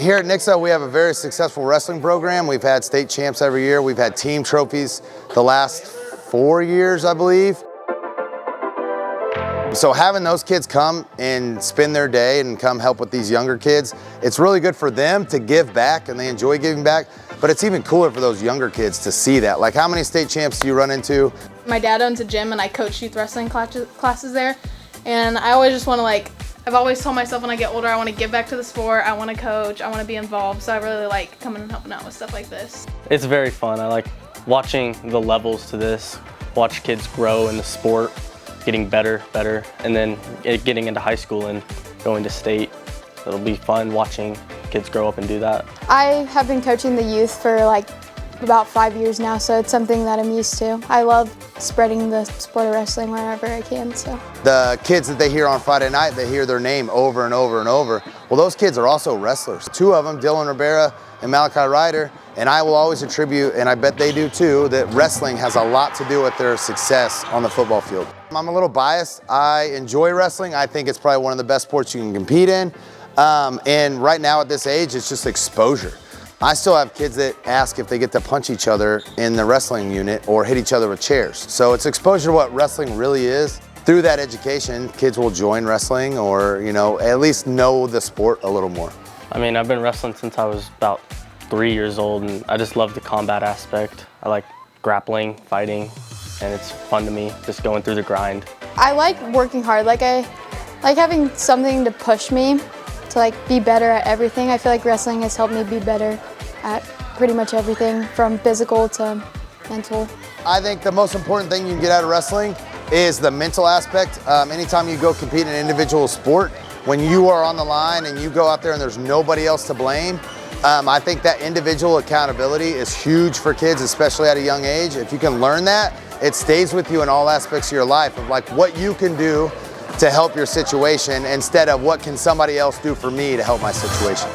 Here at Nixa, we have a very successful wrestling program. We've had state champs every year. We've had team trophies the last 4 years, I believe. So having those kids come and spend their day and come help with these younger kids, it's really good for them to give back, and they enjoy giving back, but it's even cooler for those younger kids to see that. Like, how many state champs do you run into? My dad owns a gym and I coach youth wrestling classes there, and I always just want to I've always told myself when I get older I want to give back to the sport, I want to coach, I want to be involved, so I really like coming and helping out with stuff like this. It's very fun. I like watching the levels to this, watch kids grow in the sport, getting better, and then getting into high school and going to state. It'll be fun watching kids grow up and do that. I have been coaching the youth for about 5 years now, so it's something that I'm used to. I love spreading the sport of wrestling wherever I can. So the kids that they hear on Friday night, they hear their name over and over and over. Well, those kids are also wrestlers. 2 of them, Dylan Rivera and Malachi Ryder, and I will always attribute, and I bet they do too, that wrestling has a lot to do with their success on the football field. I'm a little biased. I enjoy wrestling. I think it's probably one of the best sports you can compete in. And right now at this age, it's just exposure. I still have kids that ask if they get to punch each other in the wrestling unit or hit each other with chairs. So it's exposure to what wrestling really is. Through that education, kids will join wrestling or, at least know the sport a little more. I mean, I've been wrestling since I was about 3 years old, and I just love the combat aspect. I like grappling, fighting, and it's fun to me, just going through the grind. I like working hard. I like having something to push me to be better at everything. I feel like wrestling has helped me be better at pretty much everything from physical to mental. I think the most important thing you can get out of wrestling is the mental aspect. Anytime you go compete in an individual sport, when you are on the line and you go out there and there's nobody else to blame, I think that individual accountability is huge for kids, especially at a young age. If you can learn that, it stays with you in all aspects of your life of what you can do to help your situation instead of what can somebody else do for me to help my situation.